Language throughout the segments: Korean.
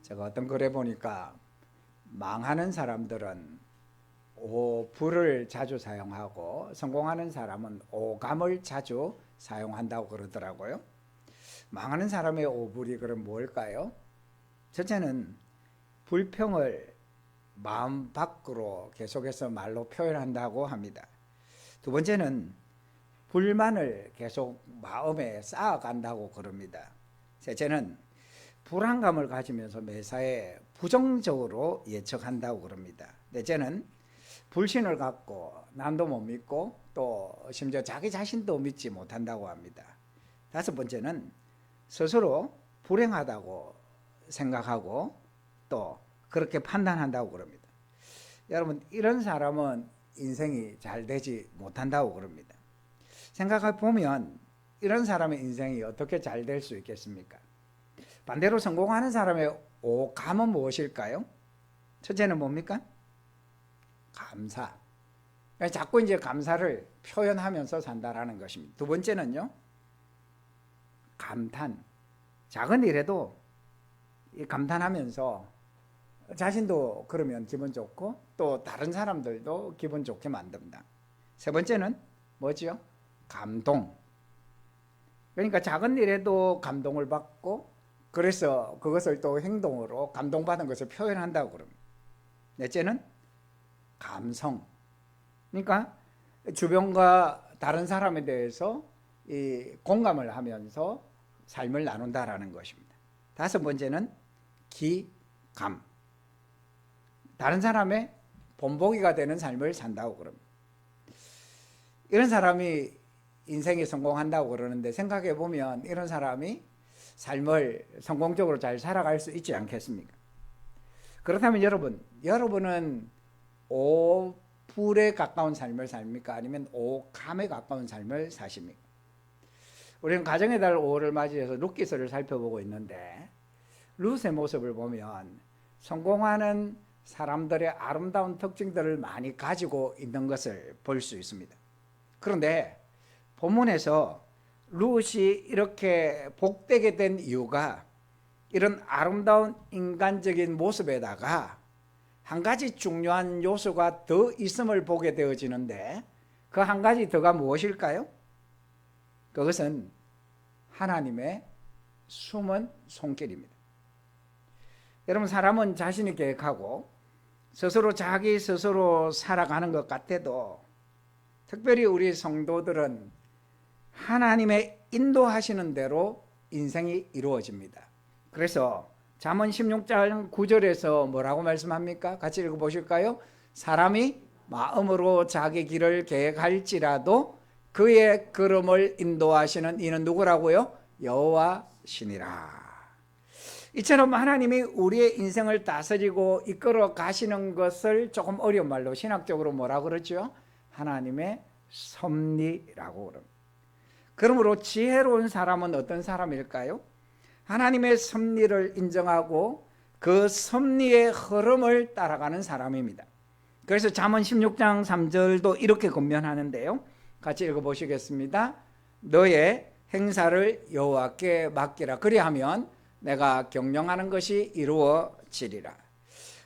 제가 어떤 글에 보니까 망하는 사람들은 오불을 자주 사용하고 성공하는 사람은 오감을 자주 사용한다고 그러더라고요. 망하는 사람의 오불이 그럼 뭘까요? 첫째는 불평을 마음 밖으로 계속해서 말로 표현한다고 합니다. 두 번째는 불만을 계속 마음에 쌓아간다고 그럽니다. 셋째는 불안감을 가지면서 매사에 부정적으로 예측한다고 그럽니다. 넷째는 불신을 갖고 남도 못 믿고 또 심지어 자기 자신도 믿지 못한다고 합니다. 다섯 번째는 스스로 불행하다고 생각하고 또 그렇게 판단한다고 그럽니다. 여러분, 이런 사람은 인생이 잘 되지 못한다고 그럽니다. 생각해 보면 이런 사람의 인생이 어떻게 잘 될 수 있겠습니까? 반대로 성공하는 사람의 오감은 무엇일까요? 첫째는 뭡니까? 감사. 자꾸 이제 감사를 표현하면서 산다라는 것입니다. 두 번째는요, 감탄. 작은 일에도 감탄하면서 자신도 그러면 기분 좋고 또 다른 사람들도 기분 좋게 만듭니다. 세 번째는 뭐지요? 감동. 그러니까 작은 일에도 감동을 받고 그래서 그것을 또 행동으로 감동받은 것을 표현한다고 그럽니다. 넷째는 감성. 그러니까 주변과 다른 사람에 대해서 이 공감을 하면서 삶을 나눈다라는 것입니다. 다섯 번째는 기감. 다른 사람의 본보기가 되는 삶을 산다고 그럽니다. 이런 사람이 인생에 성공한다고 그러는데 생각해 보면 이런 사람이 삶을 성공적으로 잘 살아갈 수 있지 않겠습니까? 그렇다면 여러분은 오불에 가까운 삶을 삽니까? 아니면 오감에 가까운 삶을 사십니까? 우리는 가정의 달 5월을 맞이해서 룻기서를 살펴보고 있는데 룻의 모습을 보면 성공하는 사람들의 아름다운 특징들을 많이 가지고 있는 것을 볼 수 있습니다. 그런데 본문에서 룻이 이렇게 복되게 된 이유가 이런 아름다운 인간적인 모습에다가 한 가지 중요한 요소가 더 있음을 보게 되어지는데 그 한 가지 더가 무엇일까요? 그것은 하나님의 숨은 손길입니다. 여러분, 사람은 자신이 계획하고 자기 스스로 살아가는 것 같아도 특별히 우리 성도들은 하나님의 인도하시는 대로 인생이 이루어집니다. 그래서 잠언 16장 9절에서 뭐라고 말씀합니까? 같이 읽어보실까요? 사람이 마음으로 자기 길을 계획할지라도 그의 걸음을 인도하시는 이는 누구라고요? 여호와시니라. 이처럼 하나님이 우리의 인생을 다스리고 이끌어 가시는 것을 조금 어려운 말로 신학적으로 뭐라고 그러죠? 하나님의 섭리라고 그럽니다. 그러므로 지혜로운 사람은 어떤 사람일까요? 하나님의 섭리를 인정하고 그 섭리의 흐름을 따라가는 사람입니다. 그래서 잠언 16장 3절도 이렇게 권면하는데요. 같이 읽어보시겠습니다. 너의 행사를 여호와께 맡기라. 그리하면 내가 경영하는 것이 이루어지리라.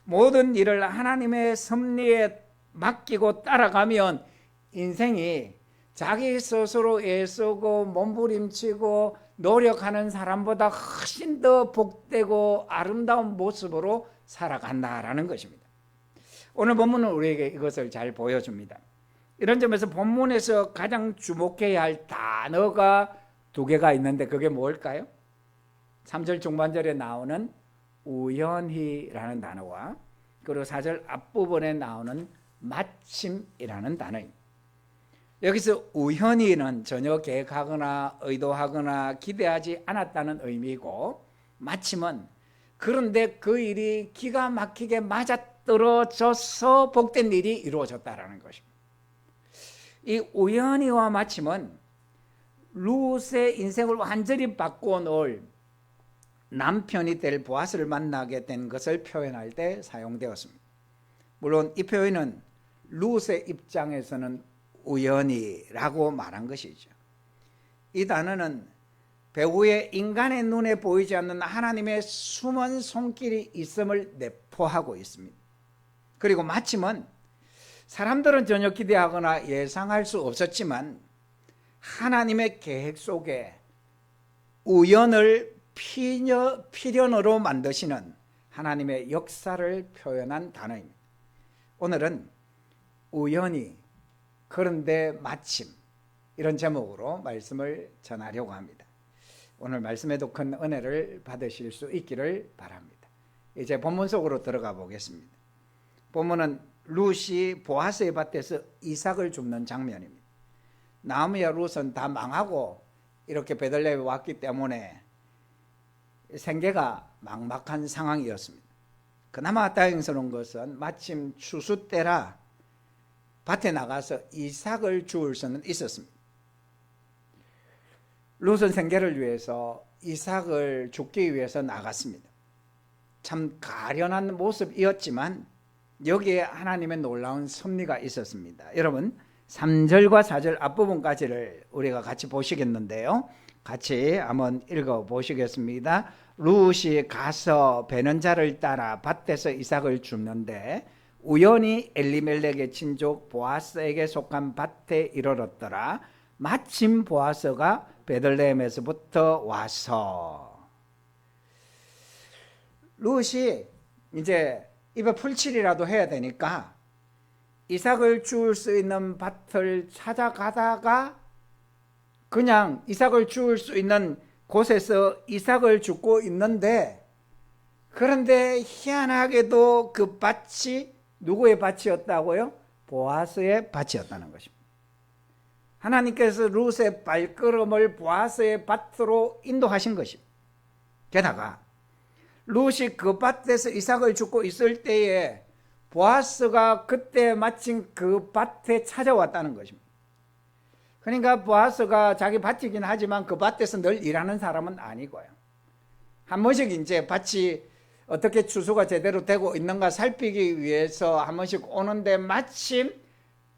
모든 일을 하나님의 섭리에 맡기고 따라가면 인생이 자기 스스로 애쓰고 몸부림치고 노력하는 사람보다 훨씬 더 복되고 아름다운 모습으로 살아간다라는 것입니다. 오늘 본문은 우리에게 이것을 잘 보여줍니다. 이런 점에서 본문에서 가장 주목해야 할 단어가 두 개가 있는데 그게 뭘까요? 3절 중반절에 나오는 우연히라는 단어와 그리고 4절 앞부분에 나오는 마침이라는 단어입니다. 여기서 우연히는 전혀 계획하거나 의도하거나 기대하지 않았다는 의미고, 마침은 그런데 그 일이 기가 막히게 맞아떨어져서 복된 일이 이루어졌다는 것입니다. 이 우연히와 마침은 룻의 인생을 완전히 바꾸어 놓을 남편이 될 보아스를 만나게 된 것을 표현할 때 사용되었습니다. 물론 이 표현은 룻의 입장에서는 우연히라고 말한 것이죠. 이 단어는 배후에 인간의 눈에 보이지 않는 하나님의 숨은 손길이 있음을 내포하고 있습니다. 그리고 마침은 사람들은 전혀 기대하거나 예상할 수 없었지만 하나님의 계획 속에 우연을 필연으로 만드시는 하나님의 역사를 표현한 단어입니다. 오늘은 우연히, 그런데 마침, 이런 제목으로 말씀을 전하려고 합니다. 오늘 말씀에도 큰 은혜를 받으실 수 있기를 바랍니다. 이제 본문 속으로 들어가 보겠습니다. 본문은 룻이 보아스의 밭에서 이삭을 줍는 장면입니다. 나오미와 룻은 다 망하고 이렇게 베들레헴에 왔기 때문에 생계가 막막한 상황이었습니다. 그나마 다행스러운 것은 마침 추수 때라 밭에 나가서 이삭을 주울 수는 있었습니다. 룻은 생계를 위해서 이삭을 줍기 위해서 나갔습니다. 참 가련한 모습이었지만 여기에 하나님의 놀라운 섭리가 있었습니다. 여러분 3절과 4절 앞부분까지를 우리가 같이 보시겠는데요, 같이 한번 읽어보시겠습니다. 룻이 가서 베는 자를 따라 밭에서 이삭을 줍는데 우연히 엘리멜렉의 친족 보아스에게 속한 밭에 이르렀더라. 마침 보아스가 베들레헴에서부터 와서. 룻이 이제 입에 풀칠이라도 해야 되니까 이삭을 주울 수 있는 밭을 찾아가다가 그냥 이삭을 주울 수 있는 곳에서 이삭을 줍고 있는데, 그런데 희한하게도 그 밭이 누구의 밭이었다고요? 보아스의 밭이었다는 것입니다. 하나님께서 룻의 발걸음을 보아스의 밭으로 인도하신 것입니다. 게다가 룻이 그 밭에서 이삭을 줍고 있을 때에 보아스가 그때 마침 그 밭에 찾아왔다는 것입니다. 그러니까 보아스가 자기 밭이긴 하지만 그 밭에서 늘 일하는 사람은 아니고요. 한 번씩 이제 밭이 어떻게 추수가 제대로 되고 있는가 살피기 위해서 한 번씩 오는데 마침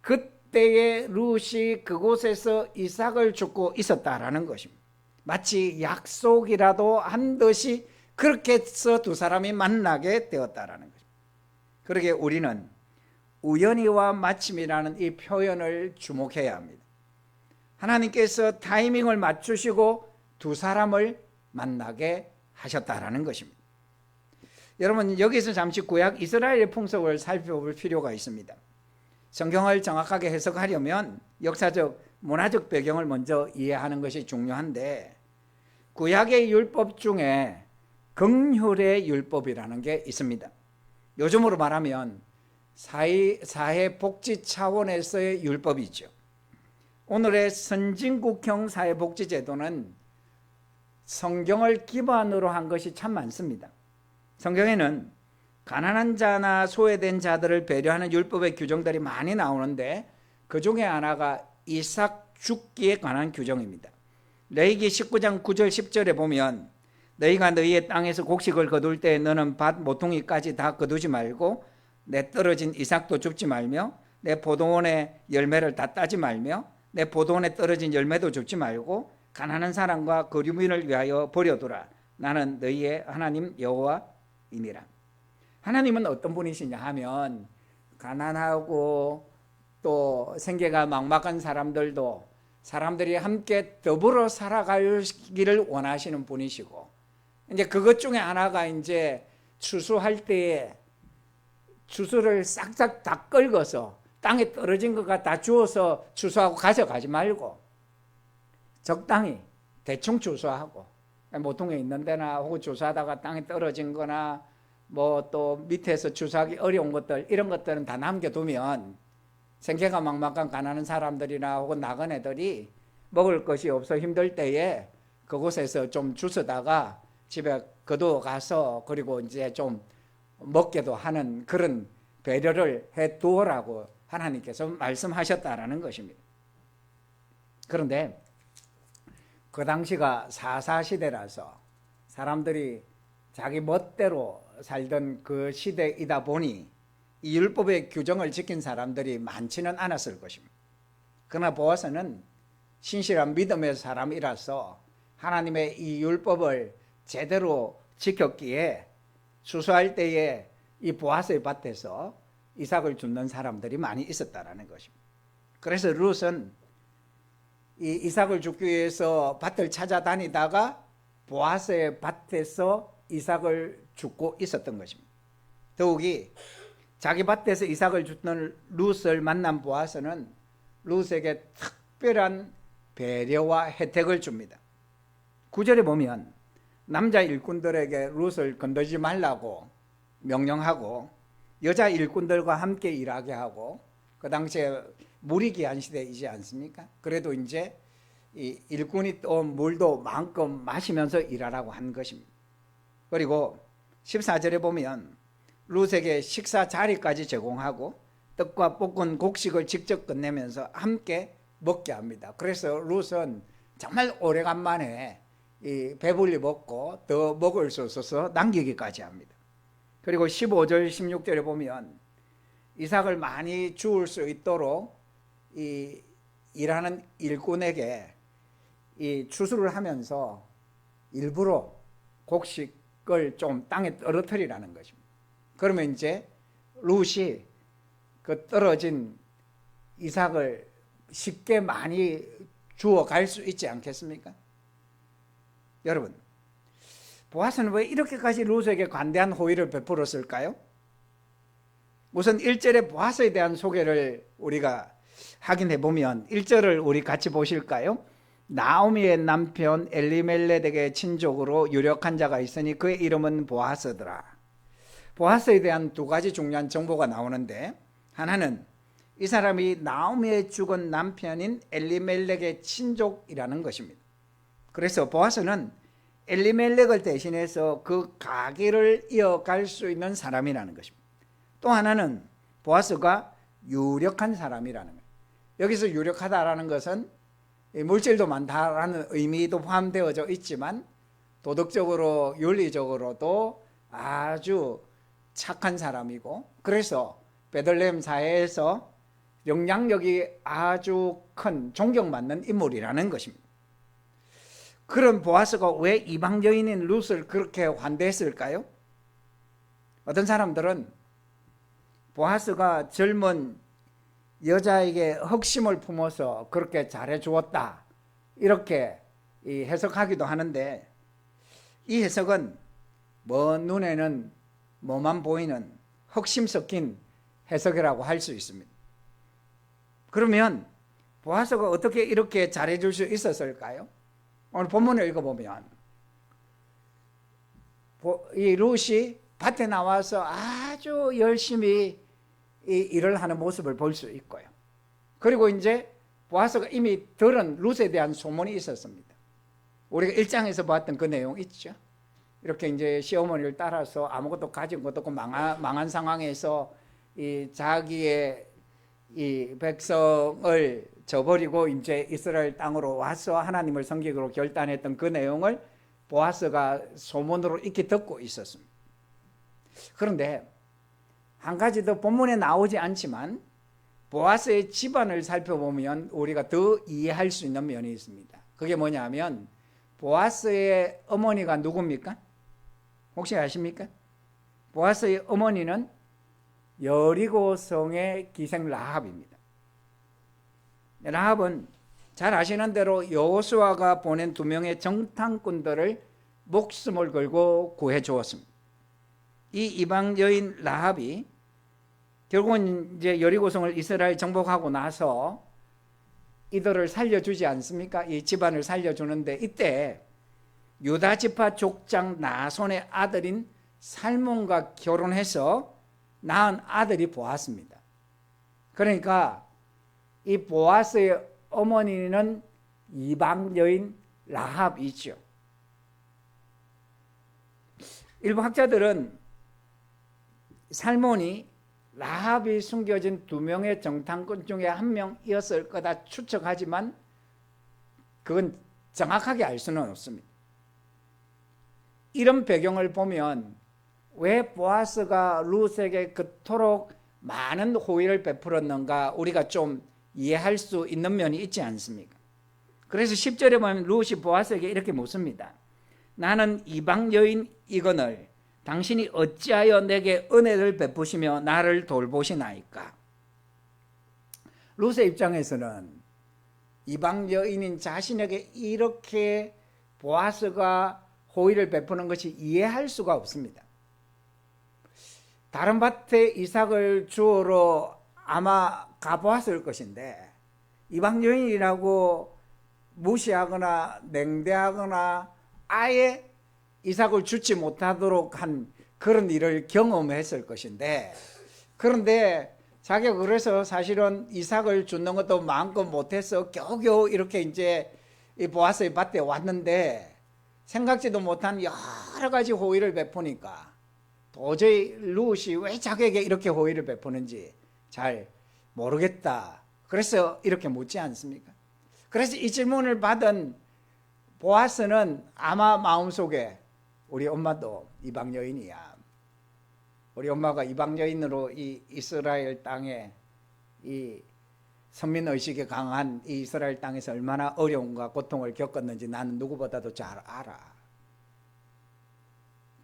그때에 룻이 그곳에서 이삭을 줍고 있었다라는 것입니다. 마치 약속이라도 한 듯이 그렇게 해서 두 사람이 만나게 되었다라는 것입니다. 그러게 우리는 우연히와 마침이라는 이 표현을 주목해야 합니다. 하나님께서 타이밍을 맞추시고 두 사람을 만나게 하셨다라는 것입니다. 여러분 여기서 잠시 구약 이스라엘의 풍속을 살펴볼 필요가 있습니다. 성경을 정확하게 해석하려면 역사적 문화적 배경을 먼저 이해하는 것이 중요한데, 구약의 율법 중에 긍휼의 율법이라는 게 있습니다. 요즘으로 말하면 사회복지 차원에서의 율법이죠. 오늘의 선진국형 사회복지제도는 성경을 기반으로 한 것이 참 많습니다. 성경에는 가난한 자나 소외된 자들을 배려하는 율법의 규정들이 많이 나오는데 그 중에 하나가 이삭 죽기에 관한 규정입니다. 레위기 19장 9절 10절에 보면 너희가 너희의 땅에서 곡식을 거둘 때 너는 밭 모퉁이까지 다 거두지 말고 내 떨어진 이삭도 줍지 말며 내 포도원의 열매를 다 따지 말며 내 포도원에 떨어진 열매도 줍지 말고 가난한 사람과 거류민을 위하여 버려두라. 나는 너희의 하나님 여호와이니라. 하나님은 어떤 분이시냐 하면 가난하고 또 생계가 막막한 사람들이 함께 더불어 살아가기를 원하시는 분이시고, 이제 그것 중에 하나가 이제 추수할 때에 추수를 싹싹 다 긁어서 땅에 떨어진 것가 다 주워서 추수하고 가져가지 말고 적당히 대충 추수하고, 모퉁이에 있는 데나 혹은 추수하다가 땅에 떨어진 거나 뭐 또 밑에서 추수하기 어려운 것들, 이런 것들은 다 남겨두면 생계가 막막한 가난한 사람들이나 혹은 나그네들이 먹을 것이 없어 힘들 때에 그곳에서 좀 주워다가 집에 거두어 가서 그리고 이제 좀 먹게도 하는 그런 배려를 해 두어라고 하나님께서 말씀하셨다라는 것입니다. 그런데 그 당시가 사사시대라서 사람들이 자기 멋대로 살던 그 시대이다 보니 이 율법의 규정을 지킨 사람들이 많지는 않았을 것입니다. 그러나 보아스는 신실한 믿음의 사람이라서 하나님의 이 율법을 제대로 지켰기에 추수할 때에 이 보아스의 밭에서 이삭을 줍는 사람들이 많이 있었다라는 것입니다. 그래서 룻은 이 이삭을 줍기 위해서 밭을 찾아다니다가 보아스의 밭에서 이삭을 줍고 있었던 것입니다. 더욱이 자기 밭에서 이삭을 줍는 룻을 만난 보아스는 룻에게 특별한 배려와 혜택을 줍니다. 9절에 보면 남자 일꾼들에게 룻을 건드리지 말라고 명령하고 여자 일꾼들과 함께 일하게 하고, 그 당시에 물이 귀한 시대이지 않습니까? 그래도 이제 이 일꾼이 또 물도 마음껏 마시면서 일하라고 한 것입니다. 그리고 14절에 보면 룻에게 식사 자리까지 제공하고 떡과 볶은 곡식을 직접 끝내면서 함께 먹게 합니다. 그래서 룻은 정말 오래간만에 이 배불리 먹고 더 먹을 수 있어서 남기기까지 합니다. 그리고 15절 16절에 보면 이삭을 많이 주울 수 있도록 이 일하는 일꾼에게 이 추수를 하면서 일부러 곡식을 좀 땅에 떨어뜨리라는 것입니다. 그러면 이제 룻이 그 떨어진 이삭을 쉽게 많이 주워 갈 수 있지 않겠습니까? 여러분, 보아스는 왜 이렇게까지 룻에게 관대한 호의를 베풀었을까요? 우선 1절의 보아스에 대한 소개를 우리가 확인해 보면 1절을 우리 같이 보실까요? 나오미의 남편 엘리멜렉의 친족으로 유력한 자가 있으니 그의 이름은 보아스더라. 보아스에 대한 두 가지 중요한 정보가 나오는데, 하나는 이 사람이 나오미의 죽은 남편인 엘리멜렉의 친족이라는 것입니다. 그래서 보아스는 엘리멜렉을 대신해서 그 가게를 이어갈 수 있는 사람이라는 것입니다. 또 하나는 보아스가 유력한 사람이라는 거예요. 여기서 유력하다라는 것은 물질도 많다라는 의미도 포함되어져 있지만 도덕적으로 윤리적으로도 아주 착한 사람이고, 그래서 베들레헴 사회에서 영향력이 아주 큰 존경받는 인물이라는 것입니다. 그런 보아스가 왜 이방 여인인 룻을 그렇게 환대했을까요? 어떤 사람들은 보아스가 젊은 여자에게 흑심을 품어서 그렇게 잘해주었다, 이렇게 해석하기도 하는데, 이 해석은 먼 눈에는 뭐만 보이는 흑심 섞인 해석이라고 할 수 있습니다. 그러면 보아스가 어떻게 이렇게 잘해줄 수 있었을까요? 오늘 본문을 읽어보면 이 룻이 밭에 나와서 아주 열심히 이 일을 하는 모습을 볼 수 있고요. 그리고 이제 보아스가 이미 들은 룻에 대한 소문이 있었습니다. 우리가 1장에서 봤던 그 내용 있죠. 이렇게 이제 시어머니를 따라서 아무것도 가진 것도 없고 망한 상황에서 이 자기의 이 백성을 저버리고 이제 이스라엘 땅으로 와서 하나님을 섬기기로 결단했던 그 내용을 보아스가 소문으로 익히 듣고 있었습니다. 그런데 한 가지 더 본문에 나오지 않지만 보아스의 집안을 살펴보면 우리가 더 이해할 수 있는 면이 있습니다. 그게 뭐냐면 보아스의 어머니가 누굽니까? 혹시 아십니까? 보아스의 어머니는 여리고 성의 기생 라합입니다. 라합은 잘 아시는 대로 여호수아가 보낸 2명의 정탐꾼들을 목숨을 걸고 구해 주었습니다. 이 이방 여인 라합이 결국은 이제 여리고성을 이스라엘 정복하고 나서 이들을 살려주지 않습니까? 이 집안을 살려주는데, 이때 유다 지파 족장 나손의 아들인 살몬과 결혼해서 낳은 아들이 보아스입니다. 그러니까 이 보아스의 어머니는 이방 여인 라합이죠. 일부 학자들은 살몬이 라합이 숨겨진 2명의 정탐꾼 중에 1명이었을 거다 추측하지만 그건 정확하게 알 수는 없습니다. 이런 배경을 보면 왜 보아스가 룻에게 그토록 많은 호의를 베풀었는가 우리가 좀 이해할 수 있는 면이 있지 않습니까? 그래서 10절에 보면 룻이 보아스에게 이렇게 묻습니다. 나는 이방 여인이거늘 당신이 어찌하여 내게 은혜를 베푸시며 나를 돌보시나이까. 룻의 입장에서는 이방 여인인 자신에게 이렇게 보아스가 호의를 베푸는 것이 이해할 수가 없습니다. 다른 밭에 이삭을 주우러 아마 가보았을 것인데 이방 여인이라고 무시하거나 냉대하거나 아예 이삭을 주지 못하도록 한 그런 일을 경험했을 것인데, 그런데 자기가 그래서 사실은 이삭을 주는 것도 마음껏 못해서 겨우겨우 이렇게 이제 이 보아스의 밭에 왔는데 생각지도 못한 여러 가지 호의를 베푸니까 도저히 룻이 왜 자기에게 이렇게 호의를 베푸는지 잘 모르겠다. 그래서 이렇게 묻지 않습니까? 그래서 이 질문을 받은 보아스는 아마 마음속에 우리 엄마도 이방 여인이야. 우리 엄마가 이방 여인으로 이 이스라엘 땅에 이 선민의식이 강한 이 이스라엘 땅에서 얼마나 어려움과 고통을 겪었는지 나는 누구보다도 잘 알아.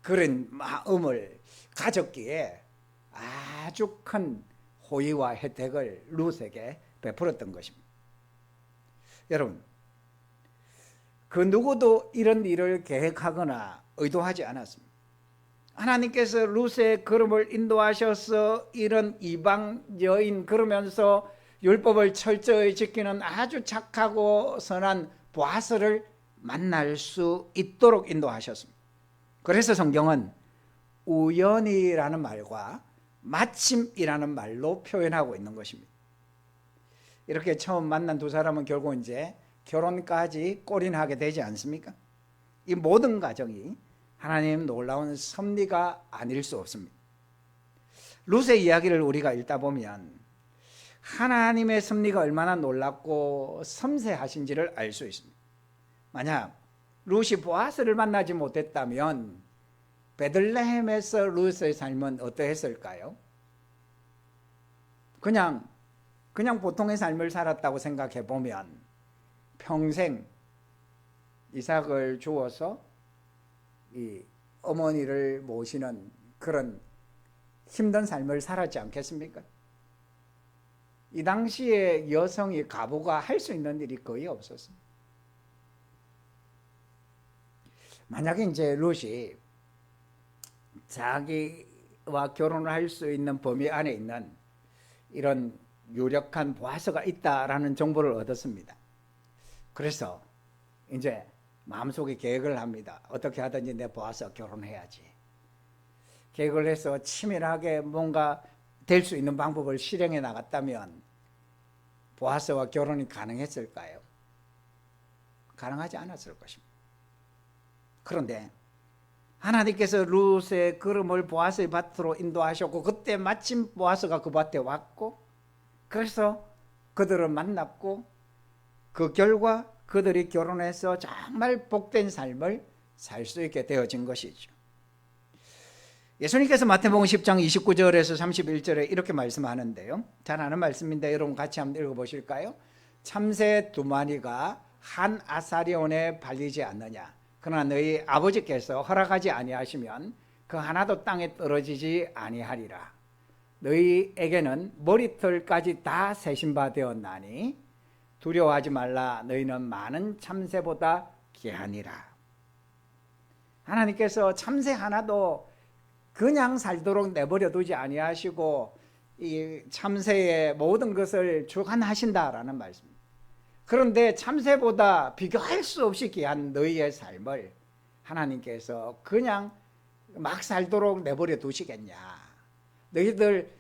그런 마음을 가졌기에 아주 큰 호의와 혜택을 룻에게 베풀었던 것입니다. 여러분, 그 누구도 이런 일을 계획하거나 의도하지 않았습니다. 하나님께서 룻의 걸음을 인도하셔서 이런 이방 여인, 그러면서 율법을 철저히 지키는 아주 착하고 선한 보아스를 만날 수 있도록 인도하셨습니다. 그래서 성경은 우연이라는 말과 마침이라는 말로 표현하고 있는 것입니다. 이렇게 처음 만난 두 사람은 결국 이제 결혼까지 골인하게 되지 않습니까? 이 모든 과정이 하나님 놀라운 섭리가 아닐 수 없습니다. 룻의 이야기를 우리가 읽다 보면 하나님의 섭리가 얼마나 놀랍고 섬세하신지를 알 수 있습니다. 만약 룻이 보아스를 만나지 못했다면 베들레헴에서 룻의 삶은 어떠했을까요? 그냥 보통의 삶을 살았다고 생각해 보면 평생 이삭을 주어서 이 어머니를 모시는 그런 힘든 삶을 살았지 않겠습니까? 이 당시에 여성이 가부가 할 수 있는 일이 거의 없었습니다. 만약에 이제 룻이 자기와 결혼을 할 수 있는 범위 안에 있는 이런 유력한 보아스가 있다라는 정보를 얻었습니다. 그래서 이제 마음속에 계획을 합니다. 어떻게 하든지 내 보아스와 결혼해야지. 계획을 해서 치밀하게 뭔가 될 수 있는 방법을 실행해 나갔다면 보아스와 결혼이 가능했을까요? 가능하지 않았을 것입니다. 그런데 하나님께서 룻의 걸음을 보아스의 밭으로 인도하셨고 그때 마침 보아스가 그 밭에 왔고 그래서 그들을 만났고 그 결과 그들이 결혼해서 정말 복된 삶을 살 수 있게 되어진 것이죠. 예수님께서 마태복음 10장 29절에서 31절에 이렇게 말씀하는데요. 잘 아는 말씀인데 여러분 같이 한번 읽어보실까요? 참새 두 마리가 한 아사리온에 발리지 않느냐. 그러나 너희 아버지께서 허락하지 아니하시면 그 하나도 땅에 떨어지지 아니하리라. 너희에게는 머리털까지 다 세신 바 되었나니 두려워하지 말라. 너희는 많은 참새보다 귀하니라. 하나님께서 참새 하나도 그냥 살도록 내버려 두지 아니하시고 이 참새의 모든 것을 주관하신다라는 말씀입니다. 그런데 참새보다 비교할 수 없이 귀한 너희의 삶을 하나님께서 그냥 막 살도록 내버려 두시겠냐. 너희들을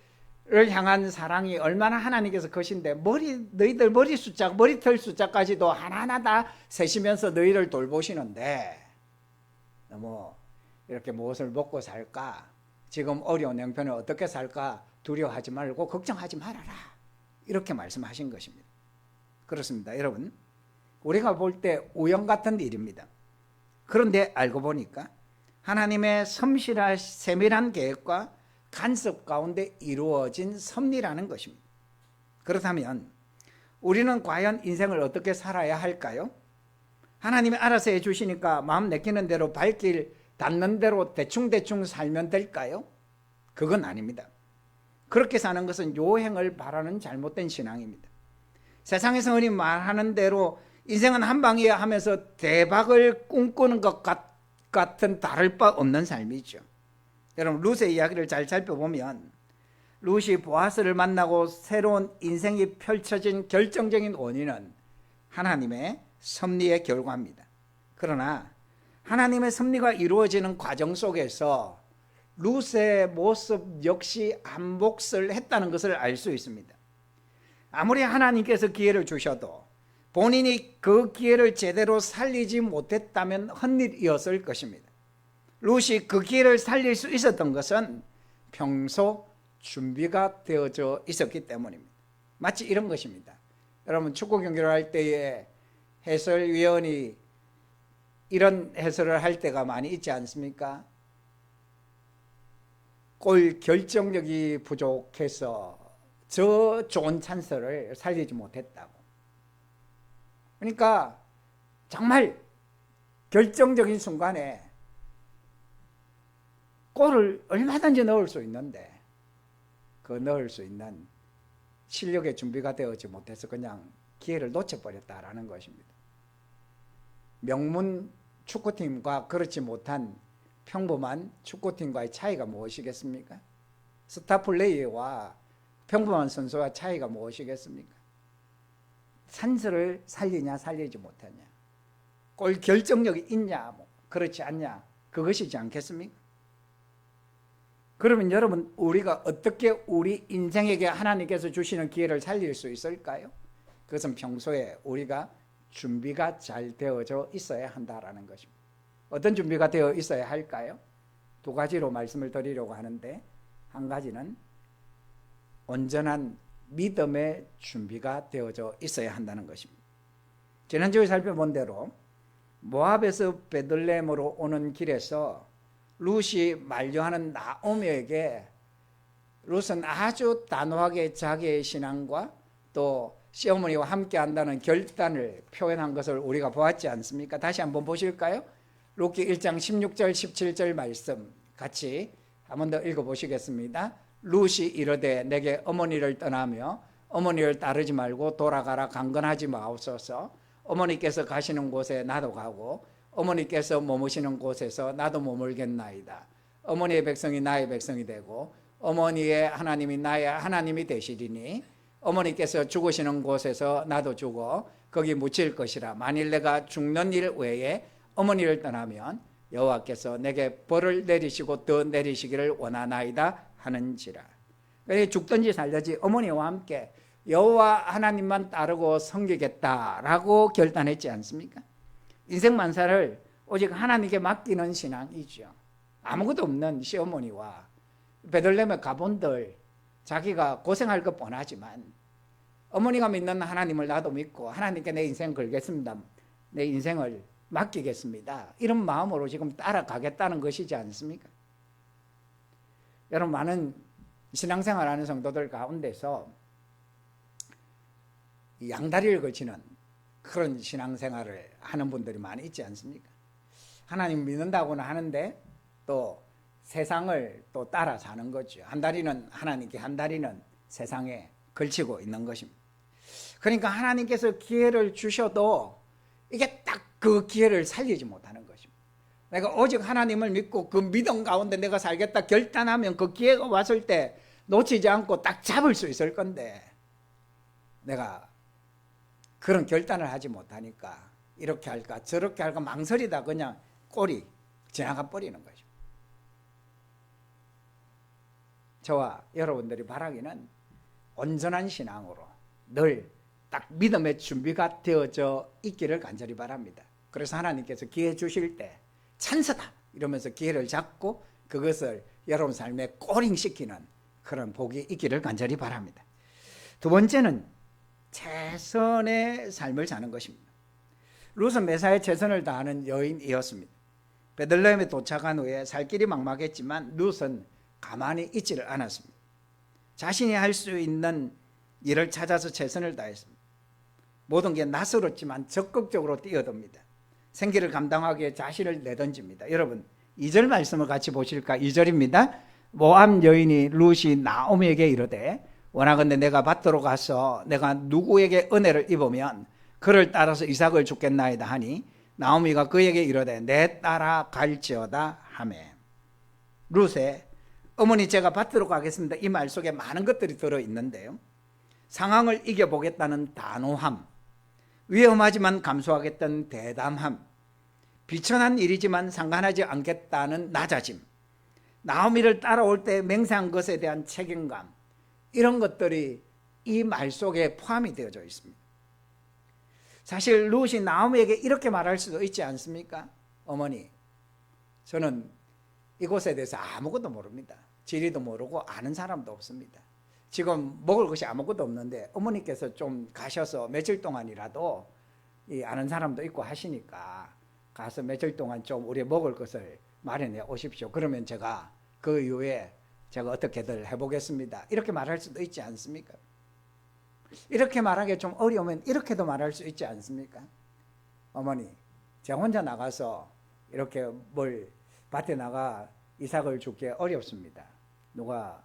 향한 사랑이 얼마나 하나님께서 크신데 너희들 머리털 숫자까지도 하나하나 다 세시면서 너희를 돌보시는데 너무 이렇게 무엇을 먹고 살까? 지금 어려운 형편을 어떻게 살까? 두려워하지 말고 걱정하지 말아라. 이렇게 말씀하신 것입니다. 그렇습니다. 여러분, 우리가 볼 때 우연 같은 일입니다. 그런데 알고 보니까 하나님의 섬실한 세밀한 계획과 간섭 가운데 이루어진 섭리라는 것입니다. 그렇다면 우리는 과연 인생을 어떻게 살아야 할까요? 하나님이 알아서 해주시니까 마음 내키는 대로 발길 닿는 대로 대충대충 살면 될까요? 그건 아닙니다. 그렇게 사는 것은 요행을 바라는 잘못된 신앙입니다. 세상에서 흔히 말하는 대로 인생은 한 방이야 하면서 대박을 꿈꾸는 것 같은 다를 바 없는 삶이죠. 여러분, 룻의 이야기를 잘 살펴보면 룻이 보아스를 만나고 새로운 인생이 펼쳐진 결정적인 원인은 하나님의 섭리의 결과입니다. 그러나 하나님의 섭리가 이루어지는 과정 속에서 룻의 모습 역시 한 몫을 했다는 것을 알 수 있습니다. 아무리 하나님께서 기회를 주셔도 본인이 그 기회를 제대로 살리지 못했다면 헛일이었을 것입니다. 룻이 그 기회를 살릴 수 있었던 것은 평소 준비가 되어져 있었기 때문입니다. 마치 이런 것입니다. 여러분, 축구 경기를 할 때에 해설위원이 이런 해설을 할 때가 많이 있지 않습니까? 골 결정력이 부족해서 저 좋은 찬스를 살리지 못했다고. 그러니까 정말 결정적인 순간에 골을 얼마든지 넣을 수 있는데 그 넣을 수 있는 실력의 준비가 되어지 못해서 그냥 기회를 놓쳐버렸다라는 것입니다. 명문 축구팀과 그렇지 못한 평범한 축구팀과의 차이가 무엇이겠습니까? 스타 플레이어와 평범한 선수와 차이가 무엇이겠습니까? 찬스를 살리냐 살리지 못하냐, 골 결정력이 있냐 그렇지 않냐, 그것이지 않겠습니까? 그러면 여러분, 우리가 어떻게 우리 인생에게 하나님께서 주시는 기회를 살릴 수 있을까요? 그것은 평소에 우리가 준비가 잘 되어져 있어야 한다라는 것입니다. 어떤 준비가 되어 있어야 할까요? 두 가지로 말씀을 드리려고 하는데, 한 가지는 온전한 믿음의 준비가 되어져 있어야 한다는 것입니다. 지난주에 살펴본 대로 모압에서 베들레헴으로 오는 길에서 룻이 만류하는 나오미에게 룻은 아주 단호하게 자기의 신앙과 또 시어머니와 함께 한다는 결단을 표현한 것을 우리가 보았지 않습니까? 다시 한번 보실까요? 룻기 1장 16절 17절 말씀 같이 한번 더 읽어보시겠습니다. 룻이 이르되 내게 어머니를 떠나며 어머니를 따르지 말고 돌아가라 강건하지 마옵소서. 어머니께서 가시는 곳에 나도 가고 어머니께서 머무시는 곳에서 나도 머물겠나이다. 어머니의 백성이 나의 백성이 되고 어머니의 하나님이 나의 하나님이 되시리니 어머니께서 죽으시는 곳에서 나도 죽어 거기 묻힐 것이라. 만일 내가 죽는 일 외에 어머니를 떠나면 여호와께서 내게 벌을 내리시고 더 내리시기를 원하나이다 하는지라. 죽든지 살든지 어머니와 함께 여호와 하나님만 따르고 섬기겠다라고 결단했지 않습니까? 인생 만사를 오직 하나님께 맡기는 신앙이죠. 아무것도 없는 시어머니와 베들레헴에 가본들 자기가 고생할 것 뻔하지만 어머니가 믿는 하나님을 나도 믿고 하나님께 내 인생 걸겠습니다. 내 인생을 맡기겠습니다. 이런 마음으로 지금 따라가겠다는 것이지 않습니까? 여러분, 많은 신앙생활하는 성도들 가운데서 양다리를 걸치는 그런 신앙생활을 하는 분들이 많이 있지 않습니까? 하나님 믿는다고는 하는데 또 세상을 또 따라 사는 거죠. 한 다리는 하나님께, 한 다리는 세상에 걸치고 있는 것입니다. 그러니까 하나님께서 기회를 주셔도 이게 딱 그 기회를 살리지 못하는 것입니다. 내가 오직 하나님을 믿고 그 믿음 가운데 내가 살겠다 결단하면 그 기회가 왔을 때 놓치지 않고 딱 잡을 수 있을 건데 내가 그런 결단을 하지 못하니까 이렇게 할까 저렇게 할까 망설이다 그냥 꼴이 지나가 버리는 거죠. 저와 여러분들이 바라기는 온전한 신앙으로 늘 딱 믿음의 준비가 되어져 있기를 간절히 바랍니다. 그래서 하나님께서 기회 주실 때 찬스다 이러면서 기회를 잡고 그것을 여러분 삶에 꼬링시키는 그런 복이 있기를 간절히 바랍니다. 두 번째는 최선의 삶을 사는 것입니다. 룻은 매사에 최선을 다하는 여인이었습니다. 베들레헴에 도착한 후에 살 길이 막막했지만 룻은 가만히 있지를 않았습니다. 자신이 할 수 있는 일을 찾아서 최선을 다했습니다. 모든 게 낯설었지만 적극적으로 뛰어듭니다. 생계를 감당하기에 자신을 내던집니다. 여러분 2절 말씀을 같이 보실까? 2절입니다. 모압 여인이 룻이 나오미에게 이르되 원하건대 내가 밭으로 가서 내가 누구에게 은혜를 입으면 그를 따라서 이삭을 주겠나이다 하니 나오미가 그에게 이르되 내 따라 갈지어다 하매. 룻의 어머니 제가 밭으로 가겠습니다. 이 말 속에 많은 것들이 들어있는데요. 상황을 이겨보겠다는 단호함, 위험하지만 감수하겠다는 대담함, 비천한 일이지만 상관하지 않겠다는 낮아짐, 나오미를 따라올 때 맹세한 것에 대한 책임감, 이런 것들이 이 말 속에 포함이 되어져 있습니다. 사실 룻이 나오미에게 이렇게 말할 수도 있지 않습니까? 어머니, 저는 이곳에 대해서 아무것도 모릅니다. 지리도 모르고 아는 사람도 없습니다. 지금 먹을 것이 아무것도 없는데 어머니께서 좀 가셔서 며칠 동안이라도 아는 사람도 있고 하시니까 가서 며칠 동안 좀 우리 먹을 것을 마련해 오십시오. 그러면 제가 그 이후에 제가 어떻게든 해보겠습니다. 이렇게 말할 수도 있지 않습니까? 이렇게 말하기 좀 어려우면 이렇게도 말할 수 있지 않습니까? 어머니, 제가 혼자 나가서 이렇게 뭘 밭에 나가 이삭을 주기 어렵습니다. 누가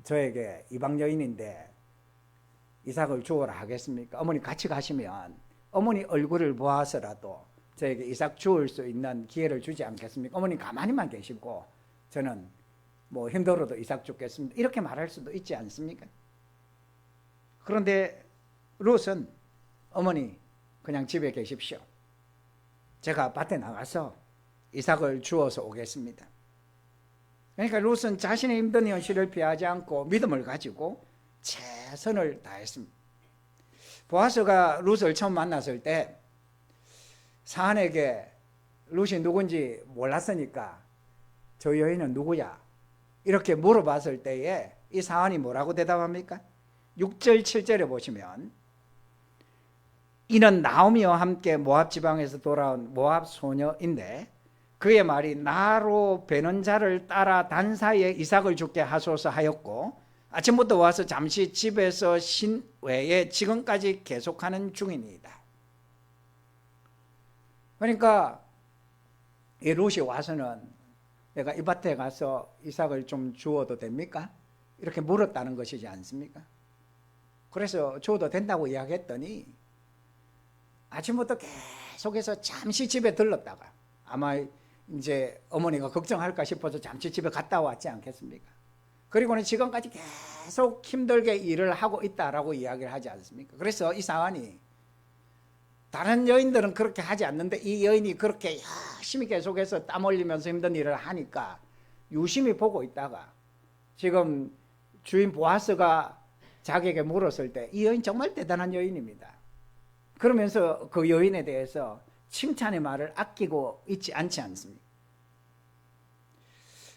저에게 이방 여인인데 이삭을 주어라 하겠습니까? 어머니 같이 가시면 어머니 얼굴을 보아서라도 저에게 이삭 주울 수 있는 기회를 주지 않겠습니까? 어머니 가만히만 계시고 저는 뭐 힘들어도 이삭 주겠습니다. 이렇게 말할 수도 있지 않습니까? 그런데 룻은 어머니 그냥 집에 계십시오. 제가 밭에 나가서 이삭을 주워서 오겠습니다. 그러니까 룻은 자신의 힘든 현실을 피하지 않고 믿음을 가지고 최선을 다했습니다. 보아스가 룻을 처음 만났을 때 사안에게 룻이 누군지 몰랐으니까 저 여인은 누구야? 이렇게 물어봤을 때에 이 사안이 뭐라고 대답합니까? 6절 7절에 보시면 이는 나오미와 함께 모압 지방에서 돌아온 모압 소녀인데 그의 말이 나로 베는 자를 따라 단 사이에 이삭을 주게 하소서 하였고 아침부터 와서 잠시 집에서 신 외에 지금까지 계속하는 중이니이다. 그러니까 이 룻이 와서는 내가 이 밭에 가서 이삭을 좀 주어도 됩니까? 이렇게 물었다는 것이지 않습니까? 그래서 주어도 된다고 이야기했더니 아침부터 계속해서 잠시 집에 들렀다가 아마 이제 어머니가 걱정할까 싶어서 잠시 집에 갔다 왔지 않겠습니까? 그리고는 지금까지 계속 힘들게 일을 하고 있다라고 이야기를 하지 않습니까? 그래서 이 사안이 다른 여인들은 그렇게 하지 않는데 이 여인이 그렇게 열심히 계속해서 땀 흘리면서 힘든 일을 하니까 유심히 보고 있다가 지금 주인 보아스가 자기에게 물었을 때 이 여인 정말 대단한 여인입니다. 그러면서 그 여인에 대해서 칭찬의 말을 아끼고 있지 않지 않습니까?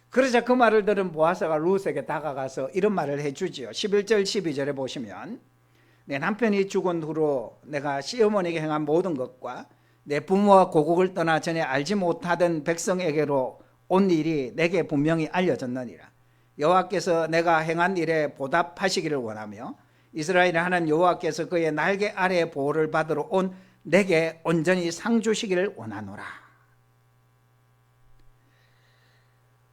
그러자 그 말을 들은 보아스가 룻에게 다가가서 이런 말을 해주지요. 11절 12절에 보시면 내 남편이 죽은 후로 내가 시어머니에게 행한 모든 것과 내 부모와 고국을 떠나 전에 알지 못하던 백성에게로 온 일이 내게 분명히 알려졌느니라. 여호와께서 내가 행한 일에 보답하시기를 원하며 이스라엘의 하나님 여호와께서 그의 날개 아래의 보호를 받으러 온 내게 온전히 상 주시기를 원하노라.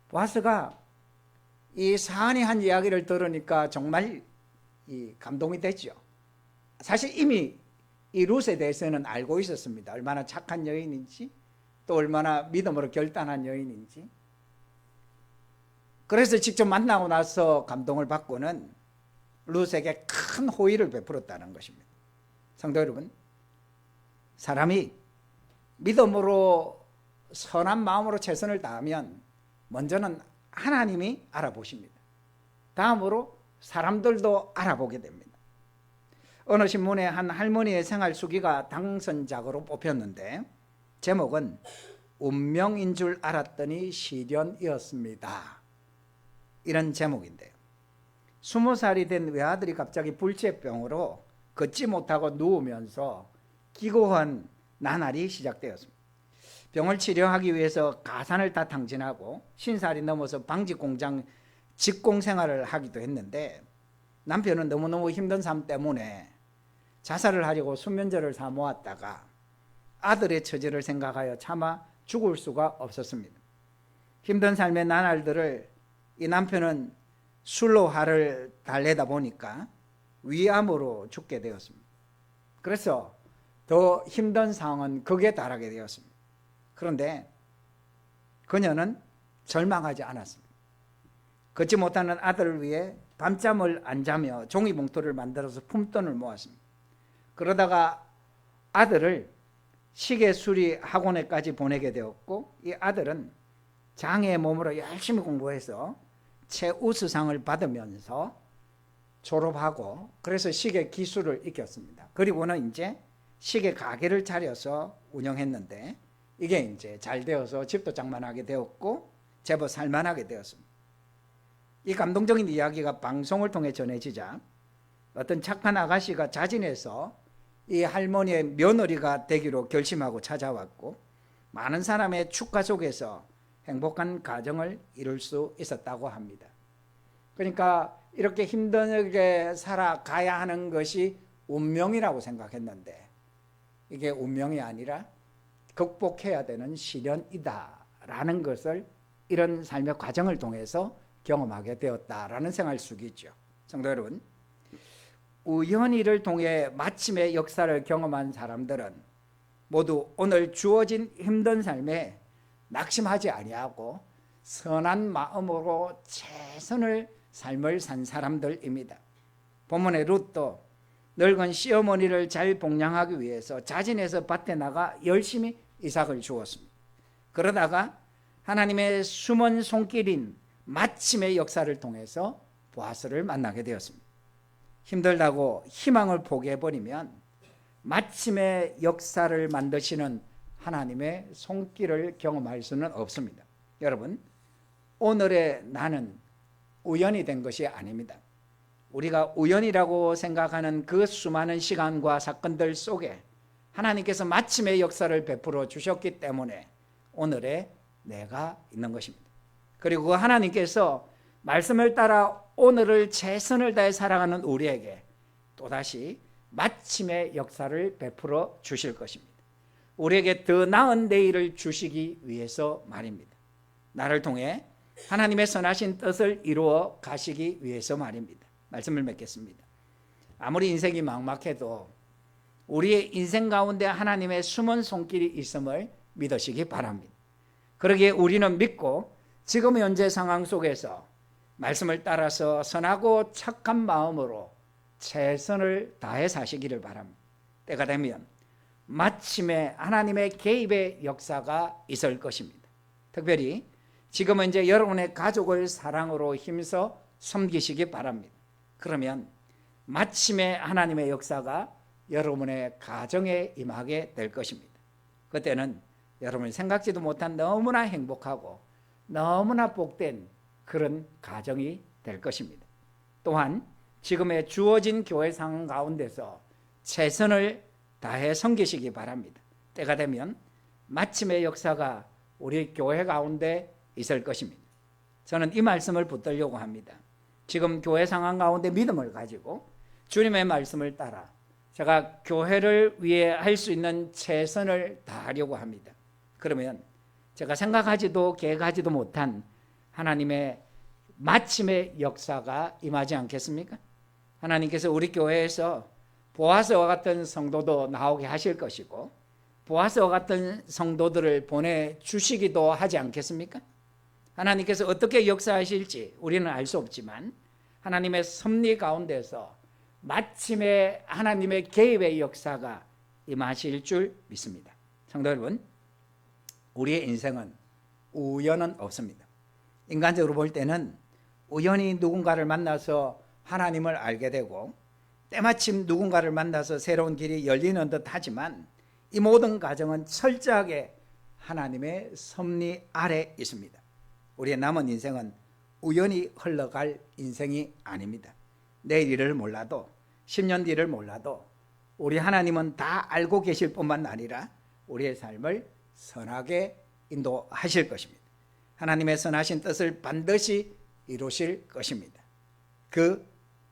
보아스가 이 사안이 한 이야기를 들으니까 정말 감동이 됐죠. 사실 이미 이 룻에 대해서는 알고 있었습니다. 얼마나 착한 여인인지 또 얼마나 믿음으로 결단한 여인인지. 그래서 직접 만나고 나서 감동을 받고는 룻에게 큰 호의를 베풀었다는 것입니다. 성도 여러분, 사람이 믿음으로 선한 마음으로 최선을 다하면 먼저는 하나님이 알아보십니다. 다음으로 사람들도 알아보게 됩니다. 어느 신문에 한 할머니의 생활수기가 당선작으로 뽑혔는데 제목은 운명인 줄 알았더니 시련이었습니다. 이런 제목인데요. 20살이 된 외아들이 갑자기 불치병으로 걷지 못하고 누우면서 기고한 나날이 시작되었습니다. 병을 치료하기 위해서 가산을 다 탕진하고 50살이 넘어서 방직공장 직공 생활을 하기도 했는데 남편은 너무너무 힘든 삶 때문에 자살을 하려고 수면제를 사 모았다가 아들의 처지를 생각하여 차마 죽을 수가 없었습니다. 힘든 삶의 나날들을 이 남편은 술로 화를 달래다 보니까 위암으로 죽게 되었습니다. 그래서 더 힘든 상황은 극에 달하게 되었습니다. 그런데 그녀는 절망하지 않았습니다. 걷지 못하는 아들을 위해 밤잠을 안 자며 종이봉투를 만들어서 품돈을 모았습니다. 그러다가 아들을 시계 수리 학원에까지 보내게 되었고, 이 아들은 장애의 몸으로 열심히 공부해서 최우수상을 받으면서 졸업하고, 그래서 시계 기술을 익혔습니다. 그리고는 이제 시계 가게를 차려서 운영했는데, 이게 이제 잘 되어서 집도 장만하게 되었고 제법 살만하게 되었습니다. 이 감동적인 이야기가 방송을 통해 전해지자 어떤 착한 아가씨가 자진해서 이 할머니의 며느리가 되기로 결심하고 찾아왔고, 많은 사람의 축하 속에서 행복한 가정을 이룰 수 있었다고 합니다. 그러니까 이렇게 힘들게 살아가야 하는 것이 운명이라고 생각했는데, 이게 운명이 아니라 극복해야 되는 시련이다라는 것을 이런 삶의 과정을 통해서 경험하게 되었다라는 생활수기죠. 성도 여러분, 우연히를 통해 마침의 역사를 경험한 사람들은 모두 오늘 주어진 힘든 삶에 낙심하지 아니하고 선한 마음으로 최선을 삶을 산 사람들입니다. 본문의 룻도 늙은 시어머니를 잘 복양하기 위해서 자진해서 밭에 나가 열심히 이삭을 주었습니다. 그러다가 하나님의 숨은 손길인 마침의 역사를 통해서 보아스를 만나게 되었습니다. 힘들다고 희망을 포기해버리면 마침의 역사를 만드시는 하나님의 손길을 경험할 수는 없습니다. 여러분, 오늘의 나는 우연이 된 것이 아닙니다. 우리가 우연이라고 생각하는 그 수많은 시간과 사건들 속에 하나님께서 마침의 역사를 베풀어 주셨기 때문에 오늘의 내가 있는 것입니다. 그리고 하나님께서 말씀을 따라 오늘을 최선을 다해 살아가는 우리에게 또다시 마침의 역사를 베풀어 주실 것입니다. 우리에게 더 나은 내일을 주시기 위해서 말입니다. 나를 통해 하나님의 선하신 뜻을 이루어 가시기 위해서 말입니다. 말씀을 맺겠습니다. 아무리 인생이 막막해도 우리의 인생 가운데 하나님의 숨은 손길이 있음을 믿으시기 바랍니다. 그러기에 우리는 믿고 지금 현재 상황 속에서 말씀을 따라서 선하고 착한 마음으로 최선을 다해 사시기를 바랍니다. 때가 되면 마침에 하나님의 개입의 역사가 있을 것입니다. 특별히 지금은 이제 여러분의 가족을 사랑으로 힘써 섬기시기 바랍니다. 그러면 마침에 하나님의 역사가 여러분의 가정에 임하게 될 것입니다. 그때는 여러분이 생각지도 못한 너무나 행복하고 너무나 복된 그런 가정이 될 것입니다. 또한 지금의 주어진 교회 상황 가운데서 최선을 다해 섬기시기 바랍니다. 때가 되면 마침의 역사가 우리 교회 가운데 있을 것입니다. 저는 이 말씀을 붙들려고 합니다. 지금 교회 상황 가운데 믿음을 가지고 주님의 말씀을 따라 제가 교회를 위해 할 수 있는 최선을 다하려고 합니다. 그러면 제가 생각하지도 계획하지도 못한 하나님의 마침의 역사가 임하지 않겠습니까? 하나님께서 우리 교회에서 보아스와 같은 성도도 나오게 하실 것이고 보아스와 같은 성도들을 보내주시기도 하지 않겠습니까? 하나님께서 어떻게 역사하실지 우리는 알 수 없지만 하나님의 섭리 가운데서 마침에 하나님의 개입의 역사가 임하실 줄 믿습니다. 성도 여러분, 우리의 인생은 우연은 없습니다. 인간적으로 볼 때는 우연히 누군가를 만나서 하나님을 알게 되고 때마침 누군가를 만나서 새로운 길이 열리는 듯 하지만 이 모든 과정은 철저하게 하나님의 섭리 아래 있습니다. 우리의 남은 인생은 우연히 흘러갈 인생이 아닙니다. 내일 일을 몰라도 10년 뒤를 몰라도 우리 하나님은 다 알고 계실 뿐만 아니라 우리의 삶을 선하게 인도하실 것입니다. 하나님의 선하신 뜻을 반드시 이루실 것입니다. 그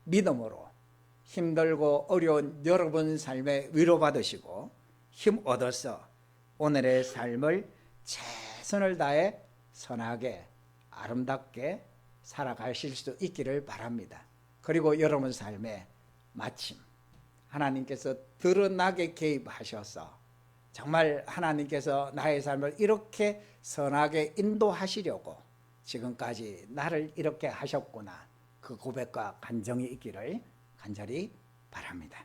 믿음으로 힘들고 어려운 여러분 삶에 위로받으시고 힘 얻어서 오늘의 삶을 최선을 다해 선하게 아름답게 살아가실 수 있기를 바랍니다. 그리고 여러분 삶에 마침 하나님께서 드러나게 개입하셔서 정말 하나님께서 나의 삶을 이렇게 선하게 인도하시려고 지금까지 나를 이렇게 하셨구나, 그 고백과 간정이 있기를 간절히 바랍니다.